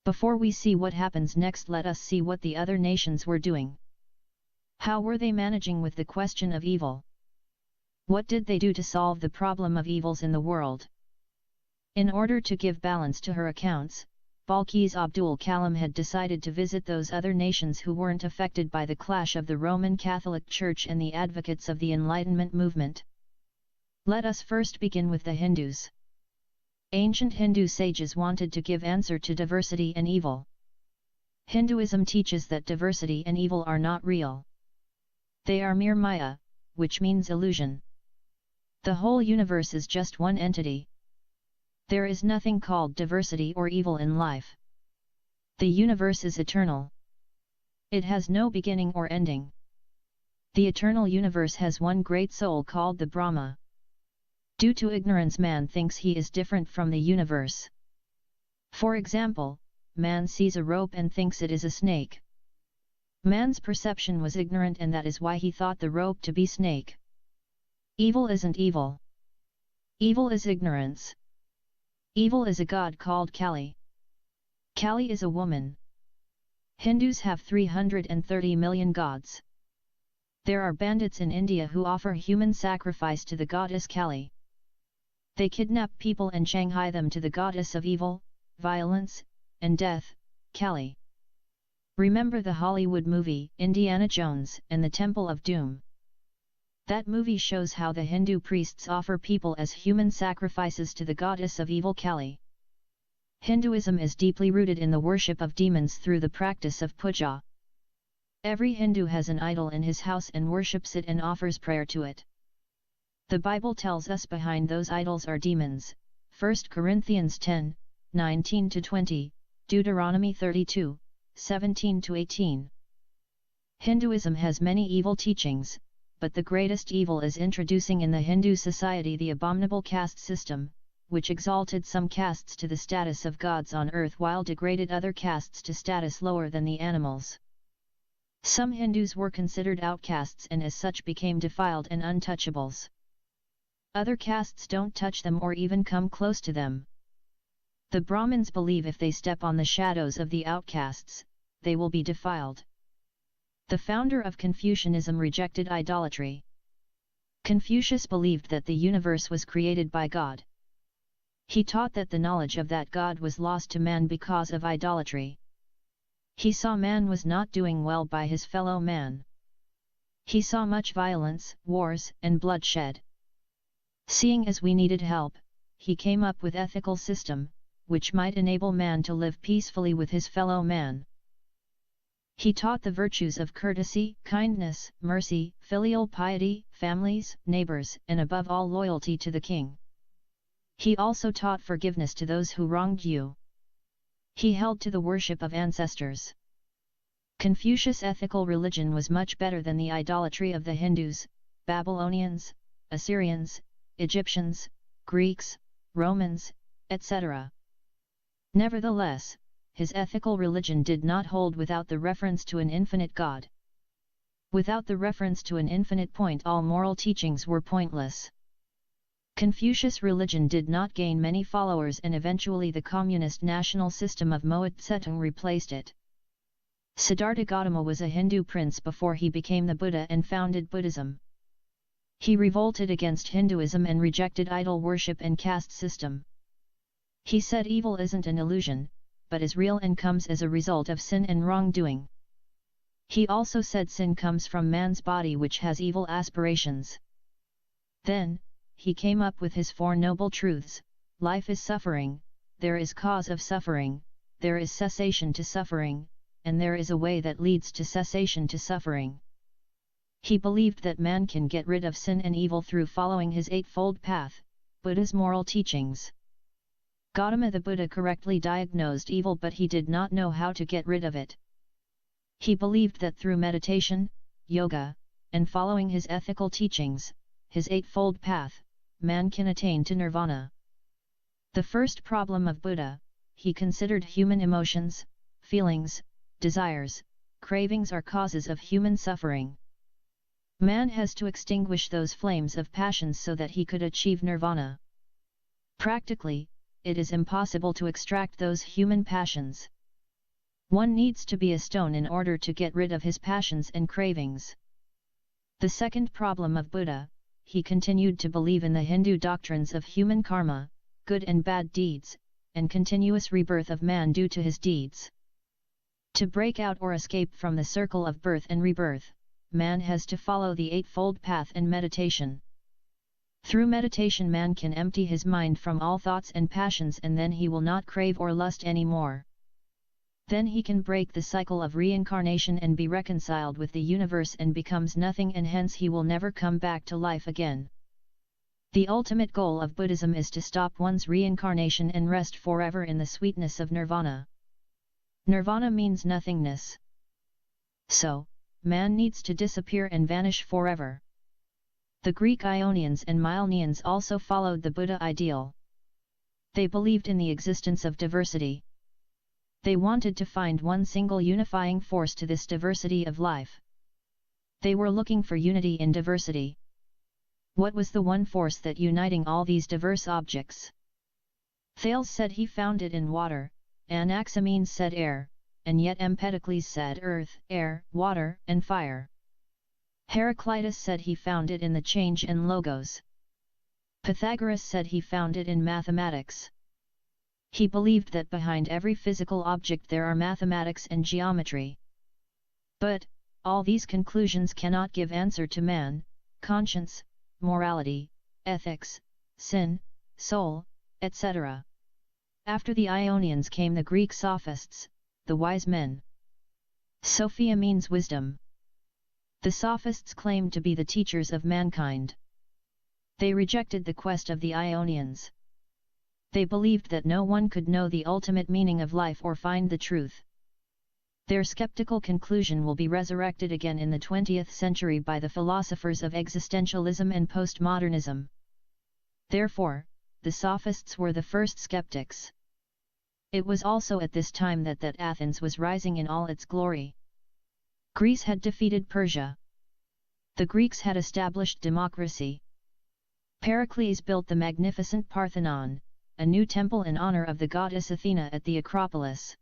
Before we see what happens next, let us see what the other nations were doing. How were they managing with the question of evil? What did they do to solve the problem of evils in the world? In order to give balance to her accounts, Balkis Abdul Kalam had decided to visit those other nations who weren't affected by the clash of the Roman Catholic Church and the advocates of the Enlightenment movement. Let us first begin with the Hindus. Ancient Hindu sages wanted to give answer to diversity and evil. Hinduism teaches that diversity and evil are not real. They are mere maya, which means illusion. The whole universe is just one entity. There is nothing called diversity or evil in life. The universe is eternal. It has no beginning or ending. The eternal universe has one great soul called the Brahma. Due to ignorance, man thinks he is different from the universe. For example, man sees a rope and thinks it is a snake. Man's perception was ignorant, and that is why he thought the rope to be snake. Evil isn't evil. Evil is ignorance. Evil is a god called Kali. Kali is a woman. Hindus have 330 million gods. There are bandits in India who offer human sacrifice to the goddess Kali. They kidnap people and shanghai them to the goddess of evil, violence, and death, Kali. Remember the Hollywood movie, Indiana Jones and the Temple of Doom? That movie shows how the Hindu priests offer people as human sacrifices to the goddess of evil Kali. Hinduism is deeply rooted in the worship of demons through the practice of puja. Every Hindu has an idol in his house and worships it and offers prayer to it. The Bible tells us behind those idols are demons, 1 Corinthians 10, 19-20, Deuteronomy 32, 17-18. Hinduism has many evil teachings, but the greatest evil is introducing in the Hindu society the abominable caste system, which exalted some castes to the status of gods on earth while degraded other castes to status lower than the animals. Some Hindus were considered outcasts and as such became defiled and untouchables. Other castes don't touch them or even come close to them. The Brahmins believe if they step on the shadows of the outcasts, they will be defiled. The founder of Confucianism rejected idolatry. Confucius believed that the universe was created by God. He taught that the knowledge of that God was lost to man because of idolatry. He saw man was not doing well by his fellow man. He saw much violence, wars, and bloodshed. Seeing as we needed help, he came up with ethical system, which might enable man to live peacefully with his fellow man. He taught the virtues of courtesy, kindness, mercy, filial piety, families, neighbors, and above all loyalty to the king. He also taught forgiveness to those who wronged you. He held to the worship of ancestors. Confucius' ethical religion was much better than the idolatry of the Hindus, Babylonians, Assyrians, Egyptians, Greeks, Romans, etc. Nevertheless, his ethical religion did not hold without the reference to an infinite God. Without the reference to an infinite point, all moral teachings were pointless. Confucius' religion did not gain many followers, and eventually the communist national system of Mao Zedong replaced it. Siddhartha Gautama was a Hindu prince before he became the Buddha and founded Buddhism. He revolted against Hinduism and rejected idol worship and caste system. He said evil isn't an illusion, but is real and comes as a result of sin and wrongdoing. He also said sin comes from man's body, which has evil aspirations. Then, he came up with his four noble truths: life is suffering, there is cause of suffering, there is cessation to suffering, and there is a way that leads to cessation to suffering. He believed that man can get rid of sin and evil through following his eightfold path, Buddha's moral teachings. Gautama the Buddha correctly diagnosed evil, but he did not know how to get rid of it. He believed that through meditation, yoga, and following his ethical teachings, his eightfold path, man can attain to nirvana. The first problem of Buddha, he considered human emotions, feelings, desires, cravings are causes of human suffering. Man has to extinguish those flames of passions so that he could achieve nirvana. Practically, it is impossible to extract those human passions. One needs to be a stone in order to get rid of his passions and cravings. The second problem of Buddha, he continued to believe in the Hindu doctrines of human karma, good and bad deeds, and continuous rebirth of man due to his deeds. To break out or escape from the circle of birth and rebirth, man has to follow the Eightfold Path and meditation. Through meditation man can empty his mind from all thoughts and passions, and then he will not crave or lust anymore. Then he can break the cycle of reincarnation and be reconciled with the universe and becomes nothing, and hence he will never come back to life again. The ultimate goal of Buddhism is to stop one's reincarnation and rest forever in the sweetness of nirvana. Nirvana means nothingness. So, man needs to disappear and vanish forever. The Greek Ionians and Milnians also followed the Buddha ideal. They believed in the existence of diversity. They wanted to find one single unifying force to this diversity of life. They were looking for unity in diversity. What was the one force that uniting all these diverse objects? Thales said he found it in water, Anaximenes said air, and yet Empedocles said earth, air, water, and fire. Heraclitus said he found it in the change and logos. Pythagoras said he found it in mathematics. He believed that behind every physical object there are mathematics and geometry. But, all these conclusions cannot give answer to man, conscience, morality, ethics, sin, soul, etc. After the Ionians came the Greek sophists, the wise men. Sophia means wisdom. The sophists claimed to be the teachers of mankind. They rejected the quest of the Ionians. They believed that no one could know the ultimate meaning of life or find the truth. Their skeptical conclusion will be resurrected again in the 20th century by the philosophers of existentialism and postmodernism. Therefore, the sophists were the first skeptics. It was also at this time that Athens was rising in all its glory. Greece had defeated Persia. The Greeks had established democracy. Pericles built the magnificent Parthenon, a new temple in honor of the goddess Athena at the Acropolis.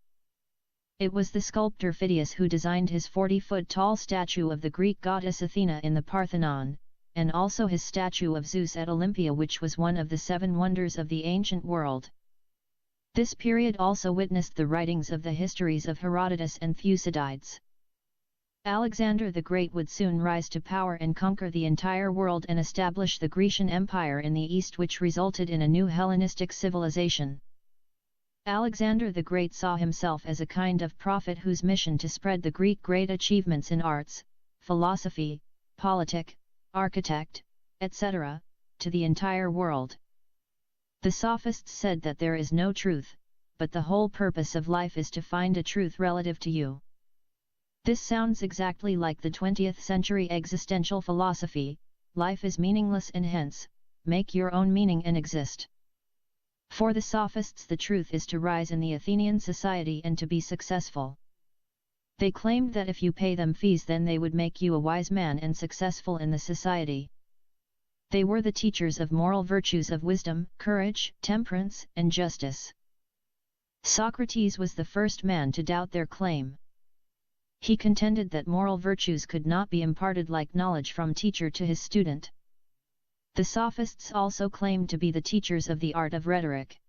It was the sculptor Phidias who designed his 40-foot-tall statue of the Greek goddess Athena in the Parthenon, and also his statue of Zeus at Olympia, which was one of the 7 wonders of the ancient world. This period also witnessed the writings of the histories of Herodotus and Thucydides. Alexander the Great would soon rise to power and conquer the entire world and establish the Grecian Empire in the east, which resulted in a new Hellenistic civilization. Alexander the Great saw himself as a kind of prophet whose mission to spread the Greek great achievements in arts, philosophy, politic, architect, etc., to the entire world. The sophists said that there is no truth, but the whole purpose of life is to find a truth relative to you. This sounds exactly like the 20th century existential philosophy: life is meaningless and hence, make your own meaning and exist. For the sophists the truth is to rise in the Athenian society and to be successful. They claimed that if you pay them fees then they would make you a wise man and successful in the society. They were the teachers of moral virtues of wisdom, courage, temperance, and justice. Socrates was the first man to doubt their claim. He contended that moral virtues could not be imparted like knowledge from teacher to his student. The sophists also claimed to be the teachers of the art of rhetoric.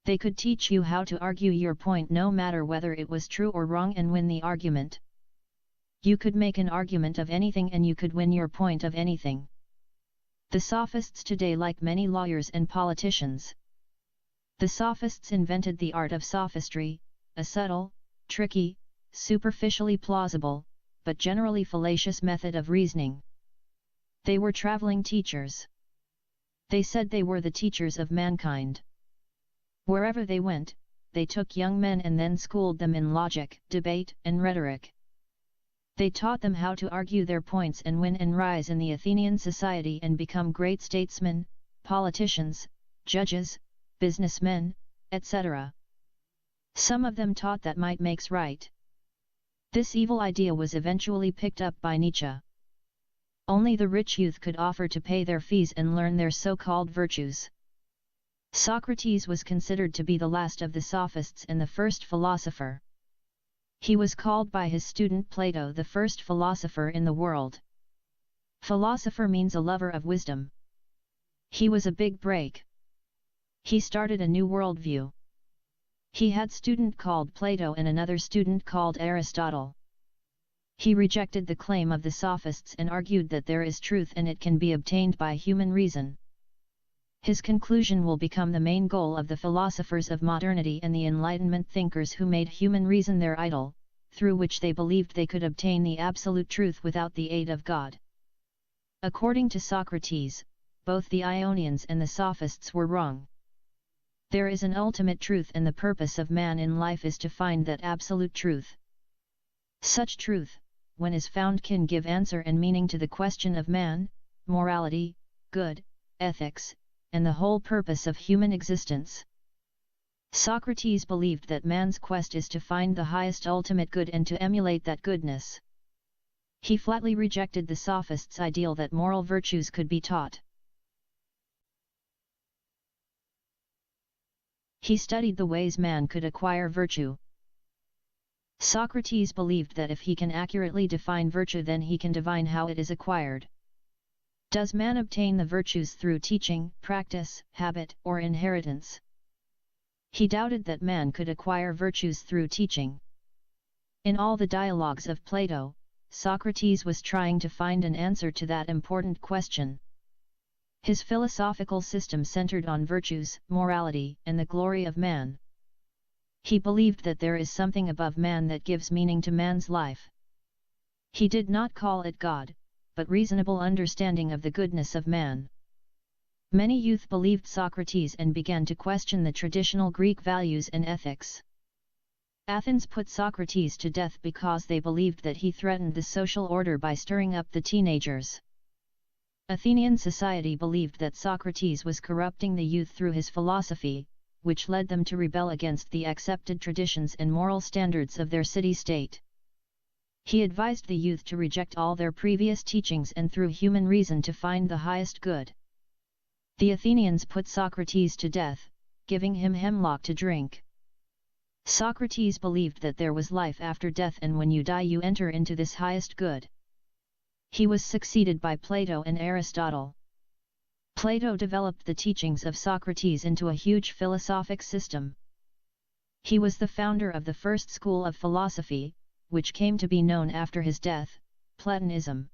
They could teach you how to argue your point no matter whether it was true or wrong and win the argument. You could make an argument of anything and you could win your point of anything. The sophists today like many lawyers and politicians. The sophists invented the art of sophistry, a subtle, tricky, superficially plausible, but generally fallacious method of reasoning. They were traveling teachers. They said they were the teachers of mankind. Wherever they went, they took young men and then schooled them in logic, debate, and rhetoric. They taught them how to argue their points and win and rise in the Athenian society and become great statesmen, politicians, judges, businessmen, etc. Some of them taught that might makes right. This evil idea was eventually picked up by Nietzsche. Only the rich youth could offer to pay their fees and learn their so-called virtues. Socrates was considered to be the last of the sophists and the first philosopher. He was called by his student Plato the first philosopher in the world. Philosopher means a lover of wisdom. He was a big break. He started a new worldview. He had student called Plato and another student called Aristotle. He rejected the claim of the sophists and argued that there is truth and it can be obtained by human reason. His conclusion will become the main goal of the philosophers of modernity and the Enlightenment thinkers who made human reason their idol, through which they believed they could obtain the absolute truth without the aid of God. According to Socrates, both the Ionians and the sophists were wrong. There is an ultimate truth and the purpose of man in life is to find that absolute truth. Such truth, when is found, can give answer and meaning to the question of man, morality, good, ethics, and the whole purpose of human existence. Socrates believed that man's quest is to find the highest ultimate good and to emulate that goodness. He flatly rejected the sophists' ideal that moral virtues could be taught. He studied the ways man could acquire virtue. Socrates believed that if he can accurately define virtue, then he can divine how it is acquired. Does man obtain the virtues through teaching, practice, habit, or inheritance? He doubted that man could acquire virtues through teaching. In all the dialogues of Plato, Socrates was trying to find an answer to that important question. His philosophical system centered on virtues, morality, and the glory of man. He believed that there is something above man that gives meaning to man's life. He did not call it God, but reasonable understanding of the goodness of man. Many youth believed Socrates and began to question the traditional Greek values and ethics. Athens put Socrates to death because they believed that he threatened the social order by stirring up the teenagers. Athenian society believed that Socrates was corrupting the youth through his philosophy, which led them to rebel against the accepted traditions and moral standards of their city-state. He advised the youth to reject all their previous teachings and through human reason to find the highest good. The Athenians put Socrates to death, giving him hemlock to drink. Socrates believed that there was life after death, and when you die you enter into this highest good. He was succeeded by Plato and Aristotle. Plato developed the teachings of Socrates into a huge philosophic system. He was the founder of the first school of philosophy, which came to be known after his death, Platonism.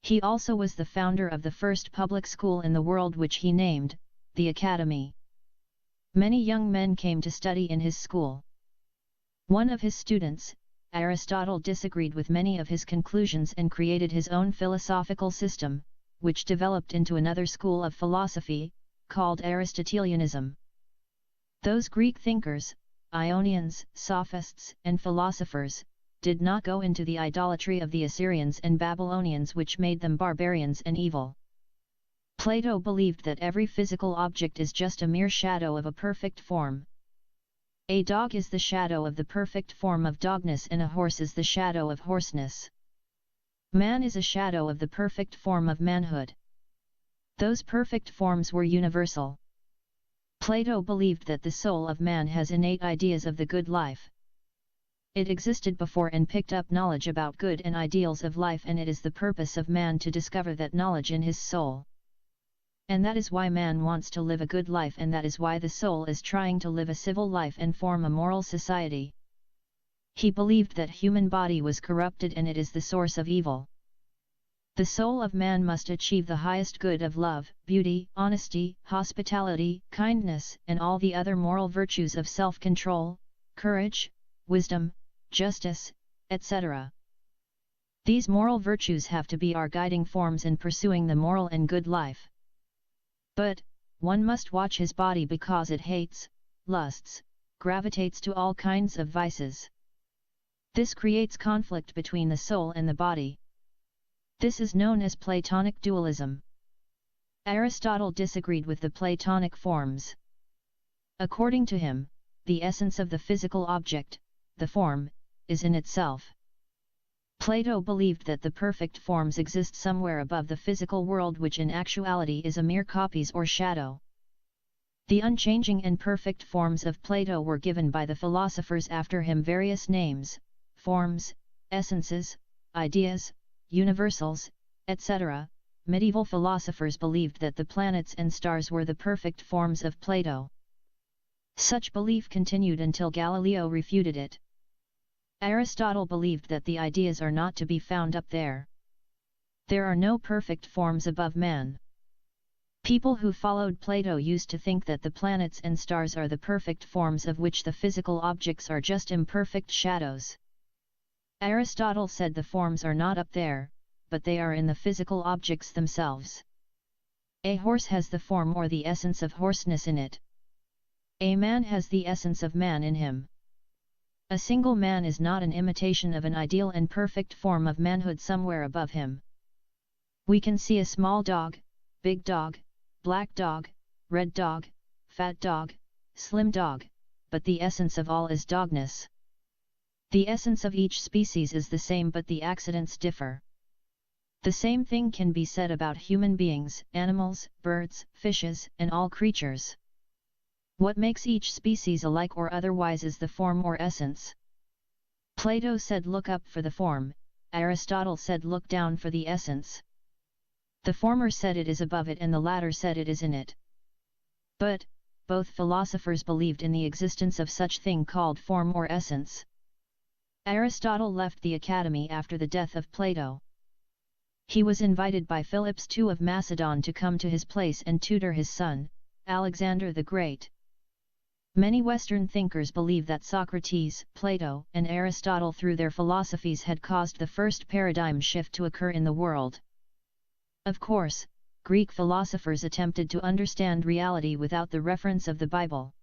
He also was the founder of the first public school in the world, which he named, the Academy. Many young men came to study in his school. One of his students, Aristotle, disagreed with many of his conclusions and created his own philosophical system, which developed into another school of philosophy, called Aristotelianism. Those Greek thinkers, Ionians, sophists, and philosophers, did not go into the idolatry of the Assyrians and Babylonians, which made them barbarians and evil. Plato believed that every physical object is just a mere shadow of a perfect form. A dog is the shadow of the perfect form of dogness, and a horse is the shadow of horseness. Man is a shadow of the perfect form of manhood. Those perfect forms were universal. Plato believed that the soul of man has innate ideas of the good life. It existed before and picked up knowledge about good and ideals of life, and it is the purpose of man to discover that knowledge in his soul. And that is why man wants to live a good life, and that is why the soul is trying to live a civil life and form a moral society. He believed that human body was corrupted and it is the source of evil. The soul of man must achieve the highest good of love, beauty, honesty, hospitality, kindness, and all the other moral virtues of self-control, courage, wisdom, justice, etc. These moral virtues have to be our guiding forms in pursuing the moral and good life. But, one must watch his body because it hates, lusts, gravitates to all kinds of vices. This creates conflict between the soul and the body. This is known as Platonic dualism. Aristotle disagreed with the Platonic forms. According to him, the essence of the physical object, the form, is in itself. Plato believed that the perfect forms exist somewhere above the physical world, which in actuality is a mere copies or shadow. The unchanging and perfect forms of Plato were given by the philosophers after him various names, forms, essences, ideas, universals, etc. Medieval philosophers believed that the planets and stars were the perfect forms of Plato. Such belief continued until Galileo refuted it. Aristotle believed that the ideas are not to be found up there. There are no perfect forms above man. People who followed Plato used to think that the planets and stars are the perfect forms of which the physical objects are just imperfect shadows. Aristotle said the forms are not up there, but they are in the physical objects themselves. A horse has the form or the essence of horseness in it. A man has the essence of man in him. A single man is not an imitation of an ideal and perfect form of manhood somewhere above him. We can see a small dog, big dog, black dog, red dog, fat dog, slim dog, but the essence of all is dogness. The essence of each species is the same but the accidents differ. The same thing can be said about human beings, animals, birds, fishes, and all creatures. What makes each species alike or otherwise is the form or essence. Plato said look up for the form, Aristotle said look down for the essence. The former said it is above it and the latter said it is in it. But, both philosophers believed in the existence of such thing called form or essence. Aristotle left the academy after the death of Plato. He was invited by Philip II of Macedon to come to his place and tutor his son, Alexander the Great. Many Western thinkers believe that Socrates, Plato, and Aristotle through their philosophies had caused the first paradigm shift to occur in the world. Of course, Greek philosophers attempted to understand reality without the reference of the Bible.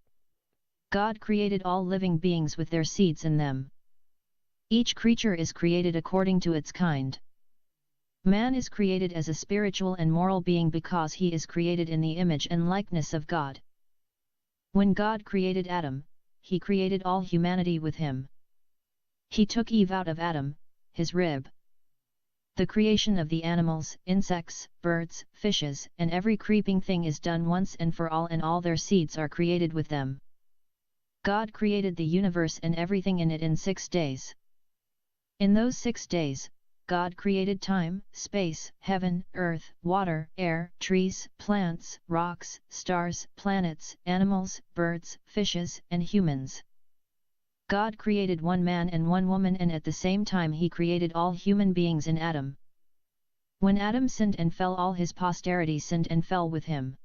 God created all living beings with their seeds in them. Each creature is created according to its kind. Man is created as a spiritual and moral being because he is created in the image and likeness of God. When God created Adam, he created all humanity with him. He took Eve out of Adam, his rib. The creation of the animals, insects, birds, fishes, and every creeping thing is done once and for all, and all their seeds are created with them. God created the universe and everything in it in 6 days. In those 6 days, God created time, space, heaven, earth, water, air, trees, plants, rocks, stars, planets, animals, birds, fishes, and humans. God created one man and one woman, and at the same time he created all human beings in Adam. When Adam sinned and fell, all his posterity sinned and fell with him.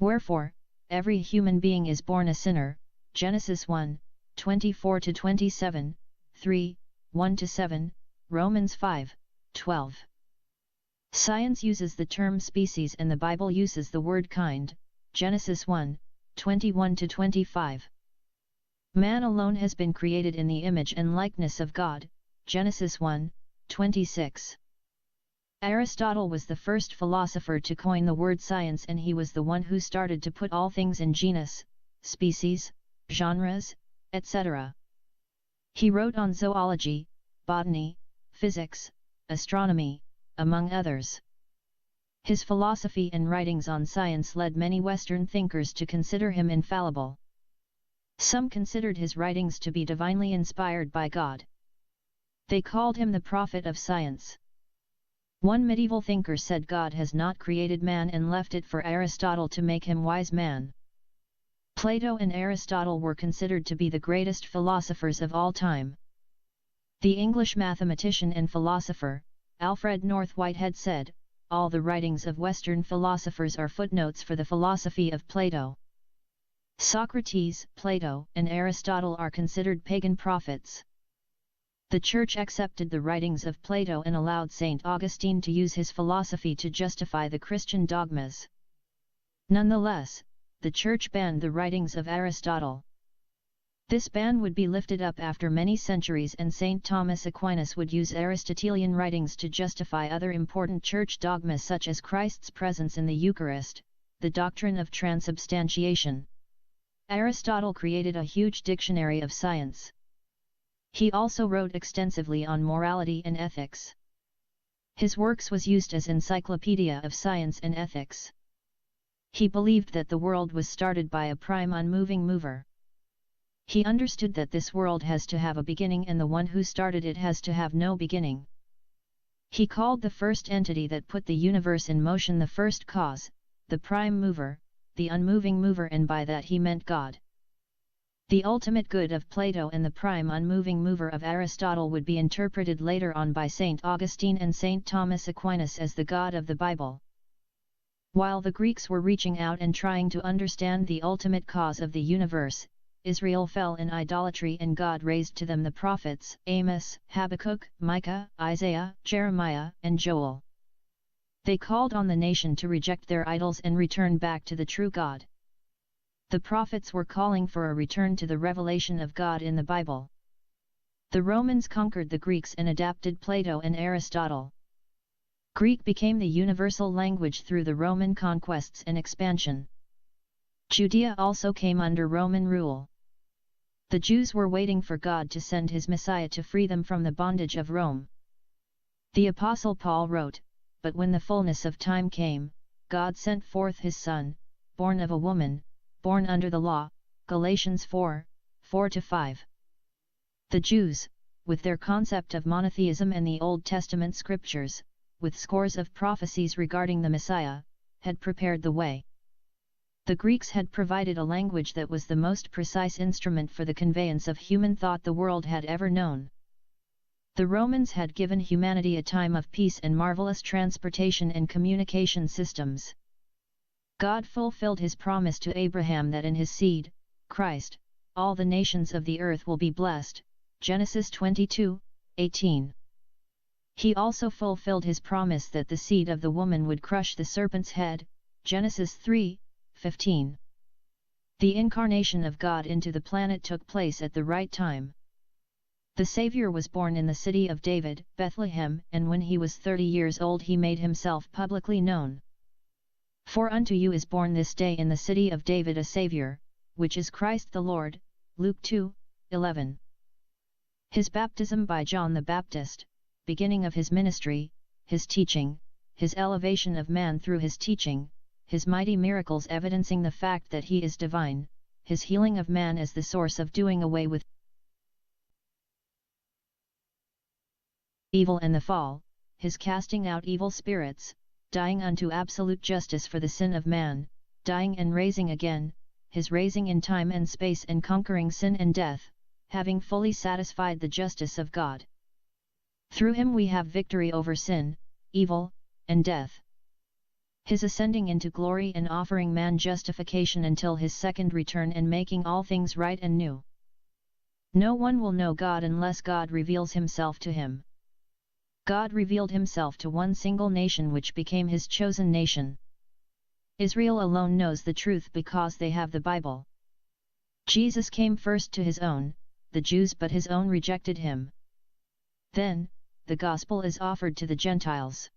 Wherefore, every human being is born a sinner, Genesis 1, 24-27, 3, 1-7, Romans 5, 12. Science uses the term species and the Bible uses the word kind, Genesis 1, 21-25. Man alone has been created in the image and likeness of God, Genesis 1, 26. Aristotle was the first philosopher to coin the word science, and he was the one who started to put all things in genus, species, genres, etc. He wrote on zoology, botany, physics, astronomy, among others. His philosophy and writings on science led many Western thinkers to consider him infallible. Some considered his writings to be divinely inspired by God. They called him the prophet of science. One medieval thinker said God has not created man and left it for Aristotle to make him wise man. Plato and Aristotle were considered to be the greatest philosophers of all time. The English mathematician and philosopher, Alfred North Whitehead said, "All the writings of Western philosophers are footnotes for the philosophy of Plato." Socrates, Plato, and Aristotle are considered pagan prophets. The Church accepted the writings of Plato and allowed St. Augustine to use his philosophy to justify the Christian dogmas. Nonetheless, the Church banned the writings of Aristotle. This ban would be lifted up after many centuries, and St. Thomas Aquinas would use Aristotelian writings to justify other important Church dogmas such as Christ's presence in the Eucharist, the doctrine of transubstantiation. Aristotle created a huge dictionary of science. He also wrote extensively on morality and ethics. His works was used as encyclopedia of science and ethics. He believed that the world was started by a prime unmoving mover. He understood that this world has to have a beginning and the one who started it has to have no beginning. He called the first entity that put the universe in motion the first cause, the prime mover, the unmoving mover, and by that he meant God. The ultimate good of Plato and the prime unmoving mover of Aristotle would be interpreted later on by St. Augustine and St. Thomas Aquinas as the God of the Bible. While the Greeks were reaching out and trying to understand the ultimate cause of the universe, Israel fell in idolatry and God raised to them the prophets Amos, Habakkuk, Micah, Isaiah, Jeremiah, and Joel. They called on the nation to reject their idols and return back to the true God. The prophets were calling for a return to the revelation of God in the Bible. The Romans conquered the Greeks and adapted Plato and Aristotle. Greek became the universal language through the Roman conquests and expansion. Judea also came under Roman rule. The Jews were waiting for God to send his Messiah to free them from the bondage of Rome. The Apostle Paul wrote, "But when the fullness of time came, God sent forth his Son, born of a woman, born under the law." Galatians 4:4-5. The Jews, with their concept of monotheism and the Old Testament scriptures, with scores of prophecies regarding the Messiah, had prepared the way. The Greeks had provided a language that was the most precise instrument for the conveyance of human thought the world had ever known. The Romans had given humanity a time of peace and marvelous transportation and communication systems. God fulfilled his promise to Abraham that in his seed, Christ, all the nations of the earth will be blessed, Genesis 22:18. He also fulfilled his promise that the seed of the woman would crush the serpent's head, Genesis 3:15. The incarnation of God into the planet took place at the right time. The Savior was born in the city of David, Bethlehem, and when he was 30 years old he made himself publicly known. "For unto you is born this day in the city of David a Savior, which is Christ the Lord," Luke 2:11. His baptism by John the Baptist, beginning of his ministry, his teaching, his elevation of man through his teaching, his mighty miracles evidencing the fact that he is divine, his healing of man as the source of doing away with evil and the fall, his casting out evil spirits, dying unto absolute justice for the sin of man, dying and raising again, his raising in time and space and conquering sin and death, having fully satisfied the justice of God. Through him we have victory over sin, evil, and death. His ascending into glory and offering man justification until his second return and making all things right and new. No one will know God unless God reveals himself to him. God revealed himself to one single nation which became his chosen nation. Israel alone knows the truth because they have the Bible. Jesus came first to his own, the Jews, but his own rejected him. Then, the gospel is offered to the Gentiles.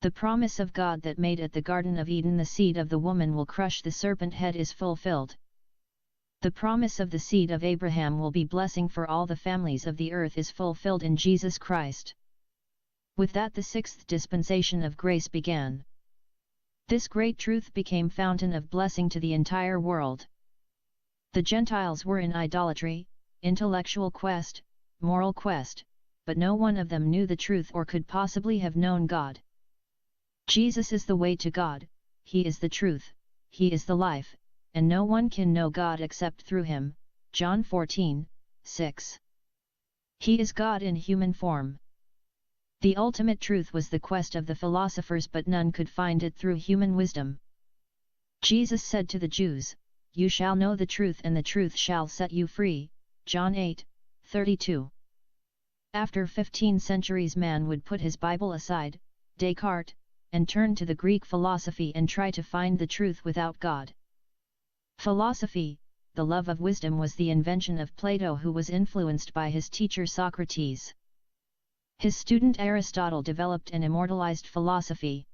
The promise of God that made at the Garden of Eden the seed of the woman will crush the serpent head is fulfilled. The promise of the seed of Abraham will be blessing for all the families of the earth is fulfilled in Jesus Christ. With that the sixth dispensation of grace began. This great truth became fountain of blessing to the entire world. The Gentiles were in idolatry, intellectual quest, moral quest, but no one of them knew the truth or could possibly have known God. Jesus is the way to God, he is the truth, he is the life, and no one can know God except through him, John 14:6. He is God in human form. The ultimate truth was the quest of the philosophers, but none could find it through human wisdom. Jesus said to the Jews, "You shall know the truth and the truth shall set you free," John 8:32. After 15 centuries man would put his Bible aside, Descartes, and turn to the Greek philosophy and try to find the truth without God. Philosophy, the love of wisdom, was the invention of Plato, who was influenced by his teacher Socrates. His student Aristotle developed and immortalized philosophy.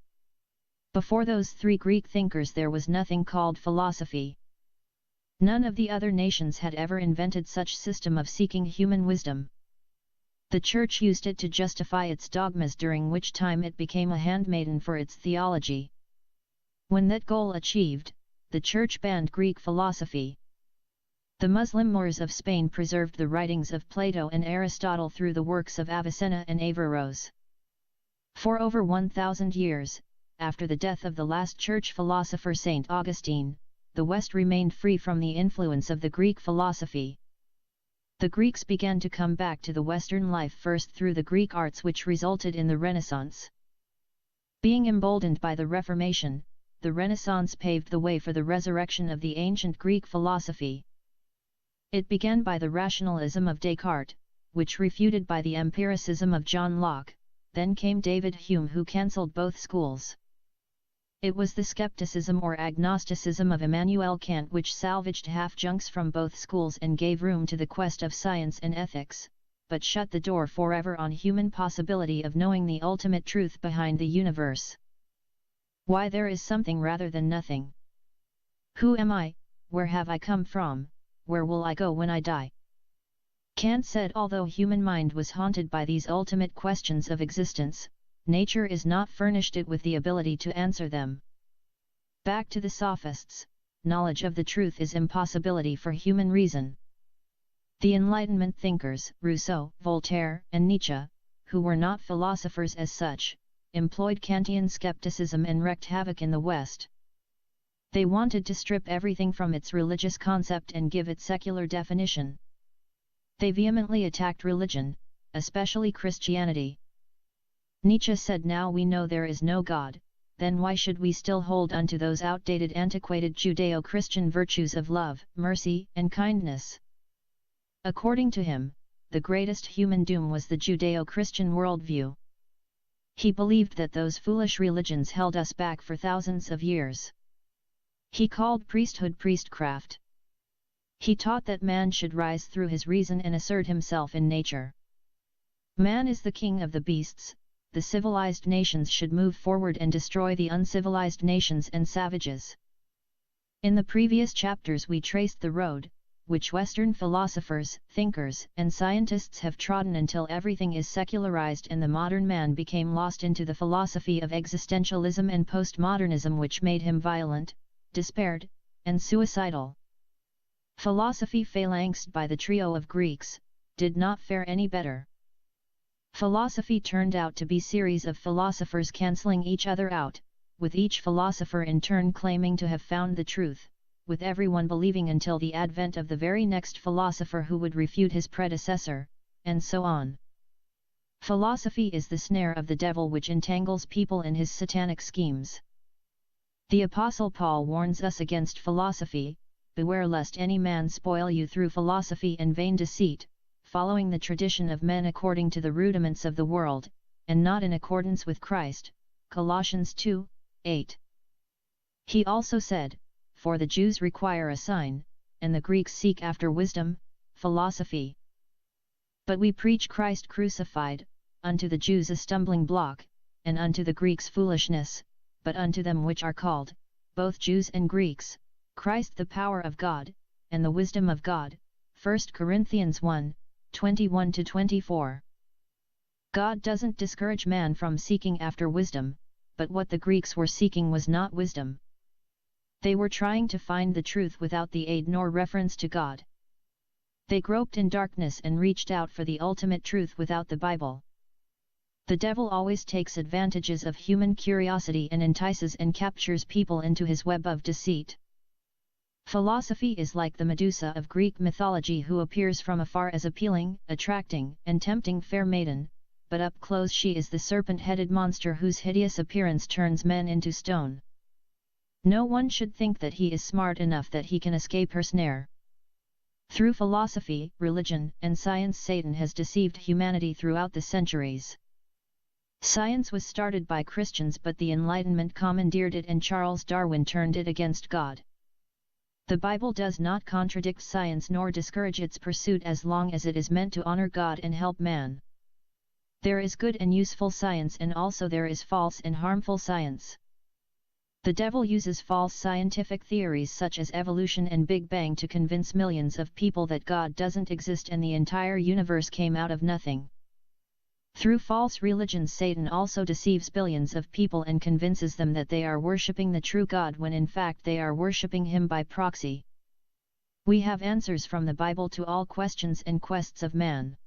Before those three Greek thinkers there was nothing called philosophy. None of the other nations had ever invented such system of seeking human wisdom. The Church used it to justify its dogmas, during which time it became a handmaiden for its theology. When that goal achieved, the Church banned Greek philosophy. The Muslim Moors of Spain preserved the writings of Plato and Aristotle through the works of Avicenna and Averroes. For over 1,000 years, after the death of the last Church philosopher Saint Augustine, the West remained free from the influence of the Greek philosophy. The Greeks began to come back to the Western life first through the Greek arts, which resulted in the Renaissance. Being emboldened by the Reformation, the Renaissance paved the way for the resurrection of the ancient Greek philosophy. It began by the rationalism of Descartes, which refuted by the empiricism of John Locke. Then came David Hume, who cancelled both schools. It was the skepticism or agnosticism of Immanuel Kant which salvaged half-junks from both schools and gave room to the quest of science and ethics, but shut the door forever on human possibility of knowing the ultimate truth behind the universe. Why there is something rather than nothing. Who am I? Where have I come from? Where will I go when I die? Kant said, although human mind was haunted by these ultimate questions of existence, nature is not furnished it with the ability to answer them. Back to the sophists, knowledge of the truth is impossibility for human reason. The Enlightenment thinkers, Rousseau, Voltaire, and Nietzsche, who were not philosophers as such, employed Kantian skepticism and wreaked havoc in the West. They wanted to strip everything from its religious concept and give it secular definition. They vehemently attacked religion, especially Christianity. Nietzsche said, now we know there is no God, then why should we still hold unto those outdated antiquated Judeo-Christian virtues of love, mercy, and kindness? According to him, the greatest human doom was the Judeo-Christian worldview. He believed that those foolish religions held us back for thousands of years. He called priesthood priestcraft. He taught that man should rise through his reason and assert himself in nature. Man is the king of the beasts, the civilized nations should move forward and destroy the uncivilized nations and savages. In the previous chapters we traced the road, which Western philosophers, thinkers, and scientists have trodden until everything is secularized and the modern man became lost into the philosophy of existentialism and postmodernism, which made him violent, despaired, and suicidal. Philosophy, phalanxed by the trio of Greeks, did not fare any better. Philosophy turned out to be a series of philosophers cancelling each other out, with each philosopher in turn claiming to have found the truth, with everyone believing until the advent of the very next philosopher who would refute his predecessor, and so on. Philosophy is the snare of the devil which entangles people in his satanic schemes. The Apostle Paul warns us against philosophy, beware lest any man spoil you through philosophy and vain deceit, following the tradition of men according to the rudiments of the world, and not in accordance with Christ. Colossians 2:8. He also said, for the Jews require a sign, and the Greeks seek after wisdom, philosophy. But we preach Christ crucified, unto the Jews a stumbling block, and unto the Greeks foolishness, but unto them which are called, both Jews and Greeks, Christ the power of God, and the wisdom of God. 1 Corinthians 1:21-24. God doesn't discourage man from seeking after wisdom, but what the Greeks were seeking was not wisdom. They were trying to find the truth without the aid nor reference to God. They groped in darkness and reached out for the ultimate truth without the Bible. The devil always takes advantages of human curiosity and entices and captures people into his web of deceit. Philosophy is like the Medusa of Greek mythology, who appears from afar as appealing, attracting, and tempting fair maiden, but up close she is the serpent-headed monster whose hideous appearance turns men into stone. No one should think that he is smart enough that he can escape her snare. Through philosophy, religion, and science, Satan has deceived humanity throughout the centuries. Science was started by Christians, but the Enlightenment commandeered it and Charles Darwin turned it against God. The Bible does not contradict science nor discourage its pursuit as long as it is meant to honor God and help man. There is good and useful science, and also there is false and harmful science. The devil uses false scientific theories such as evolution and Big Bang to convince millions of people that God doesn't exist and the entire universe came out of nothing. Through false religions, Satan also deceives billions of people and convinces them that they are worshipping the true God when in fact they are worshipping him by proxy. We have answers from the Bible to all questions and quests of man.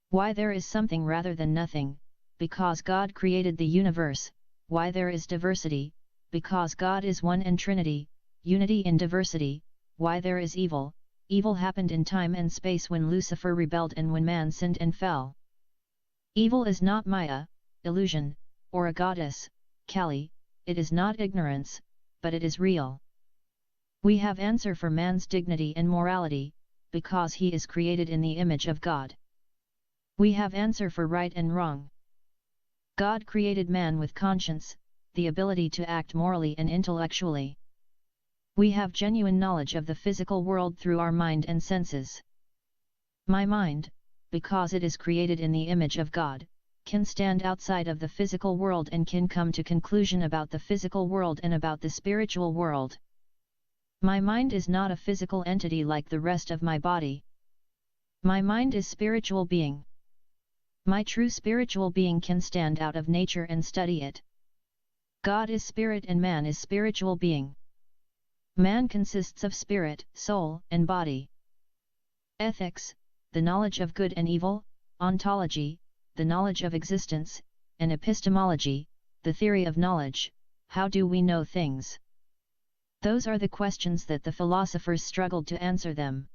Why there is something rather than nothing, because God created the universe. Why there is diversity, because God is one and Trinity, unity in diversity. Why there is evil, evil happened in time and space when Lucifer rebelled and when man sinned and fell. Evil is not Maya, illusion, or a goddess, Kali, it is not ignorance, but it is real. We have answer for man's dignity and morality, because he is created in the image of God. We have answer for right and wrong. God created man with conscience, the ability to act morally and intellectually. We have genuine knowledge of the physical world through our mind and senses. My mind, because it is created in the image of God, can stand outside of the physical world and can come to conclusion about the physical world and about the spiritual world. My mind is not a physical entity like the rest of my body. My mind is spiritual being. My true spiritual being can stand out of nature and study it. God is spirit and man is spiritual being. Man consists of spirit, soul, and body. Ethics, the knowledge of good and evil; ontology, the knowledge of existence; and epistemology, the theory of knowledge, how do we know things? Those are the questions that the philosophers struggled to answer them.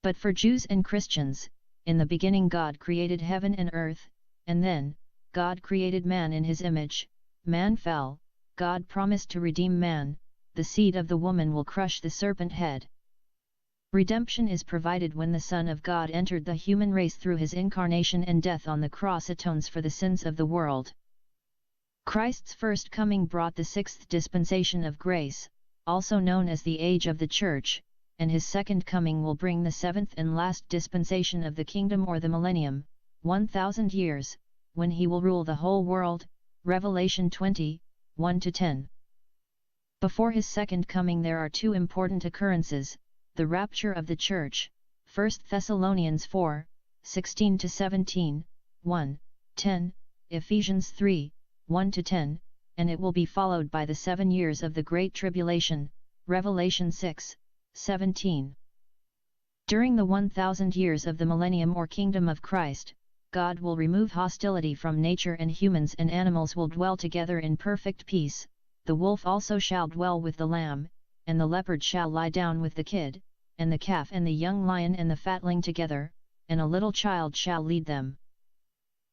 But for Jews and Christians, in the beginning God created heaven and earth, and then, God created man in his image. Man fell, God promised to redeem man, the seed of the woman will crush the serpent head. Redemption is provided when the Son of God entered the human race through his incarnation and death on the cross atones for the sins of the world. Christ's first coming brought the sixth dispensation of grace, also known as the age of the Church, and his second coming will bring the seventh and last dispensation of the kingdom or the millennium, 1,000 years, when he will rule the whole world. Revelation 20, 1-10. Before his second coming there are two important occurrences: the rapture of the Church, 1 Thessalonians 4, 16-17, 1, 10, Ephesians 3, 1-10, and it will be followed by the 7 years of the Great Tribulation, Revelation 6, 17. During the 1,000 years of the millennium or kingdom of Christ, God will remove hostility from nature and humans and animals will dwell together in perfect peace. The wolf also shall dwell with the lamb, and the leopard shall lie down with the kid, and the calf and the young lion and the fatling together, and a little child shall lead them.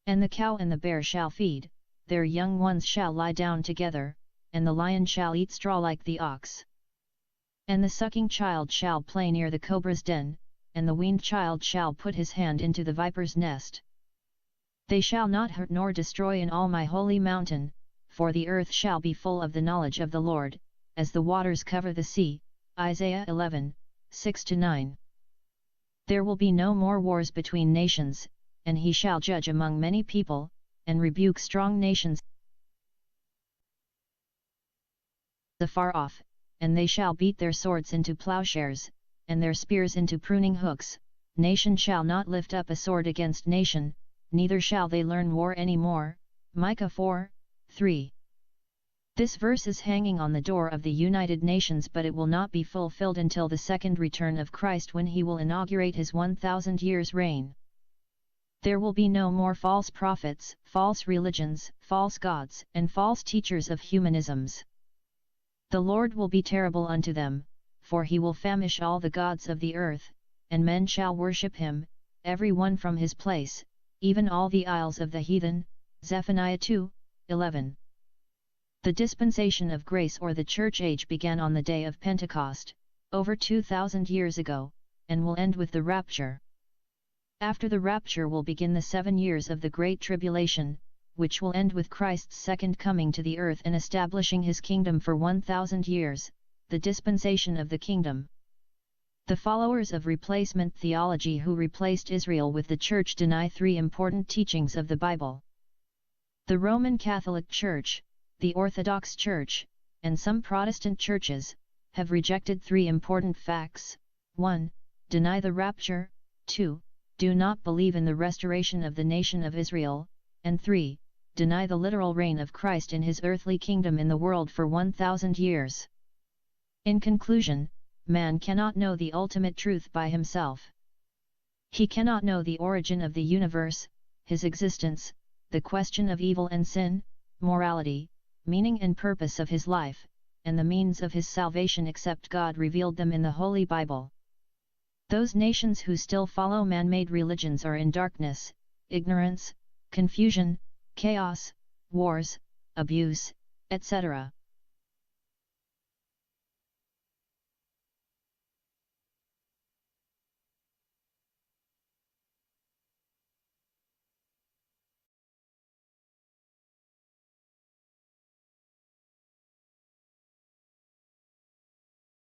And the cow and the bear shall feed, their young ones shall lie down together, and the lion shall eat straw like the ox. And the sucking child shall play near the cobra's den, and the weaned child shall put his hand into the viper's nest. They shall not hurt nor destroy in all my holy mountain, for the earth shall be full of the knowledge of the Lord, as the waters cover the sea. Isaiah 11, 6-9. There will be no more wars between nations, and he shall judge among many people, and rebuke strong nations afar off, and they shall beat their swords into plowshares, and their spears into pruning hooks. Nation shall not lift up a sword against nation, neither shall they learn war any more. Micah 4, 3. This verse is hanging on the door of the United Nations, but it will not be fulfilled until the second return of Christ, when he will inaugurate his 1,000 years reign. There will be no more false prophets, false religions, false gods, and false teachers of humanisms. The Lord will be terrible unto them, for he will famish all the gods of the earth, and men shall worship him, every one from his place, even all the isles of the heathen. Zephaniah 2, 11. The dispensation of grace or the church age began on the day of Pentecost, over 2,000 years ago, and will end with the rapture. After the rapture will begin the 7 years of the Great Tribulation, which will end with Christ's second coming to the earth and establishing his kingdom for 1,000 years, the dispensation of the kingdom. The followers of replacement theology who replaced Israel with the Church deny 3 important teachings of the Bible. The Roman Catholic Church, the Orthodox Church, and some Protestant churches, have rejected 3 important facts: 1. Deny the rapture, 2. do not believe in the restoration of the nation of Israel, and 3. Deny the literal reign of Christ in his earthly kingdom in the world for 1,000 years. In conclusion, man cannot know the ultimate truth by himself. He cannot know the origin of the universe, his existence, the question of evil and sin, morality, meaning and purpose of his life, and the means of his salvation except God revealed them in the Holy Bible. Those nations who still follow man-made religions are in darkness, ignorance, confusion, chaos, wars, abuse, etc.